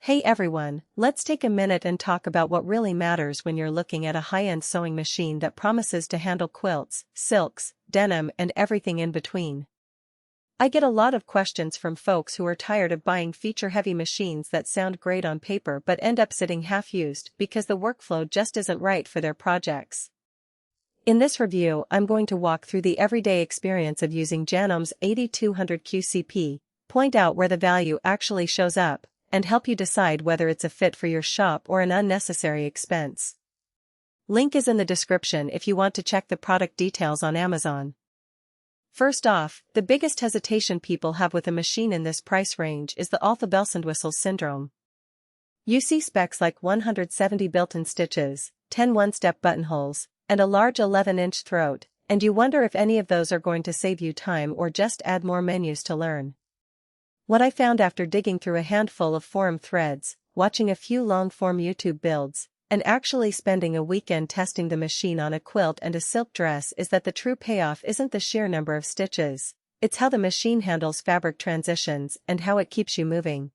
Hey everyone, let's take a minute and talk about what really matters when you're looking at a high-end sewing machine that promises to handle quilts, silks, denim, and everything in between. I get a lot of questions from folks who are tired of buying feature-heavy machines that sound great on paper but end up sitting half-used because the workflow just isn't right for their projects. In this review, I'm going to walk through the everyday experience of using Janome's 8200QCP, point out where the value actually shows up, and help you decide whether it's a fit for your shop or an unnecessary expense. Link is in the description if you want to check the product details on Amazon. First off, the biggest hesitation people have with a machine in this price range is the Alpha-Belsendwissel syndrome. You see specs like 170 built-in stitches, 10 one-step buttonholes, and a large 11-inch throat, and you wonder if any of those are going to save you time or just add more menus to learn. What I found after digging through a handful of forum threads, watching a few long-form YouTube builds, and actually spending a weekend testing the machine on a quilt and a silk dress is that the true payoff isn't the sheer number of stitches, it's how the machine handles fabric transitions and how it keeps you moving.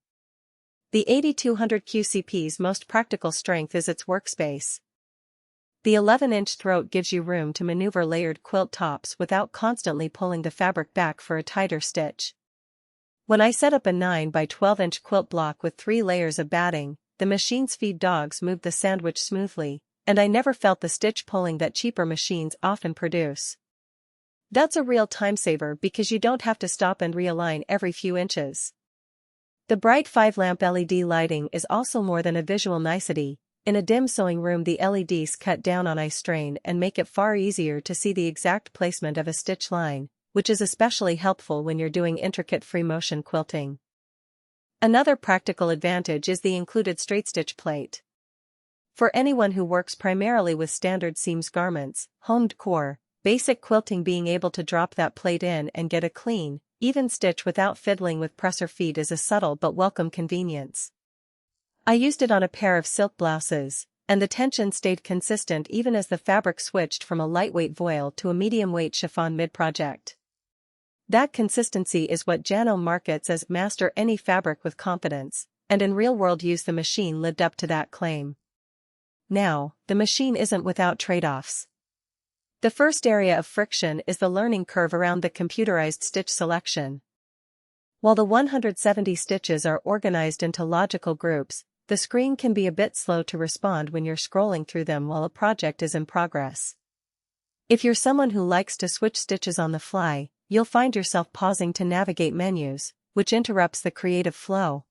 The 8200QCP's most practical strength is its workspace. The 11-inch throat gives you room to maneuver layered quilt tops without constantly pulling the fabric back for a tighter stitch. When I set up a 9 by 12-inch quilt block with 3 layers of batting, the machine's feed dogs moved the sandwich smoothly, and I never felt the stitch pulling that cheaper machines often produce. That's a real time saver because you don't have to stop and realign every few inches. The bright 5-lamp LED lighting is also more than a visual nicety. In a dim sewing room, the LEDs cut down on eye strain and make it far easier to see the exact placement of a stitch line, which is especially helpful when you're doing intricate free motion quilting. Another practical advantage is the included straight stitch plate. For anyone who works primarily with standard seams garments, home decor, basic quilting, being able to drop that plate in and get a clean, even stitch without fiddling with presser feed is a subtle but welcome convenience. I used it on a pair of silk blouses, and the tension stayed consistent even as the fabric switched from a lightweight voile to a medium-weight chiffon mid-project. That consistency is what Janome markets as master any fabric with confidence, and in real-world use the machine lived up to that claim. Now, the machine isn't without trade-offs. The first area of friction is the learning curve around the computerized stitch selection. While the 170 stitches are organized into logical groups, the screen can be a bit slow to respond when you're scrolling through them while a project is in progress. If you're someone who likes to switch stitches on the fly, you'll find yourself pausing to navigate menus, which interrupts the creative flow.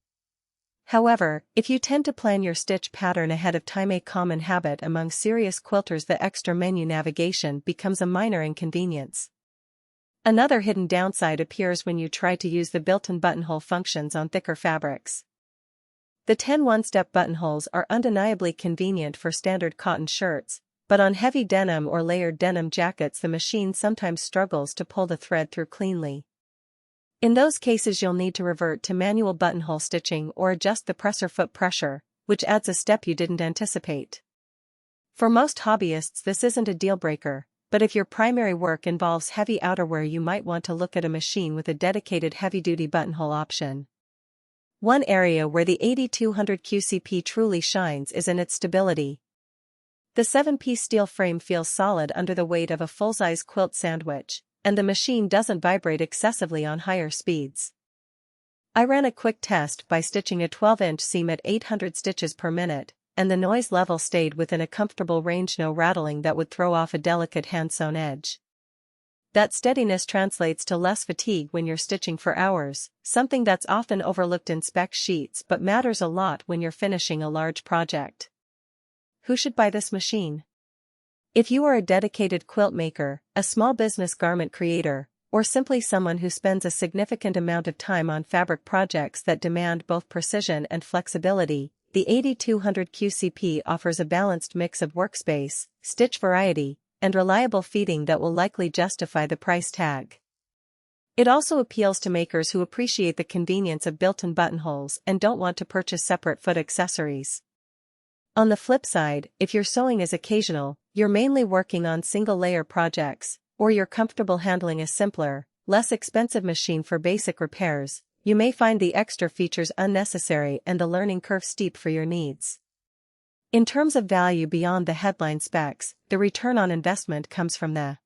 However, if you tend to plan your stitch pattern ahead of time, a common habit among serious quilters, the extra menu navigation becomes a minor inconvenience. Another hidden downside appears when you try to use the built-in buttonhole functions on thicker fabrics. The 10 one-step buttonholes are undeniably convenient for standard cotton shirts, but on heavy denim or layered denim jackets the machine sometimes struggles to pull the thread through cleanly. In those cases you'll need to revert to manual buttonhole stitching or adjust the presser foot pressure, which adds a step you didn't anticipate. For most hobbyists this isn't a deal-breaker, but if your primary work involves heavy outerwear you might want to look at a machine with a dedicated heavy-duty buttonhole option. One area where the 8200QCP truly shines is in its stability. The 7-piece steel frame feels solid under the weight of a full-size quilt sandwich, and the machine doesn't vibrate excessively on higher speeds. I ran a quick test by stitching a 12-inch seam at 800 stitches per minute, and the noise level stayed within a comfortable range, no rattling that would throw off a delicate hand-sewn edge. That steadiness translates to less fatigue when you're stitching for hours, something that's often overlooked in spec sheets but matters a lot when you're finishing a large project. Who should buy this machine? If you are a dedicated quilt maker, a small business garment creator, or simply someone who spends a significant amount of time on fabric projects that demand both precision and flexibility, the 8200QCP offers a balanced mix of workspace, stitch variety, and reliable feeding that will likely justify the price tag. It also appeals to makers who appreciate the convenience of built-in buttonholes and don't want to purchase separate foot accessories. On the flip side, if your sewing is occasional, you're mainly working on single-layer projects, or you're comfortable handling a simpler, less expensive machine for basic repairs, you may find the extra features unnecessary and the learning curve steep for your needs. In terms of value beyond the headline specs, the return on investment comes from the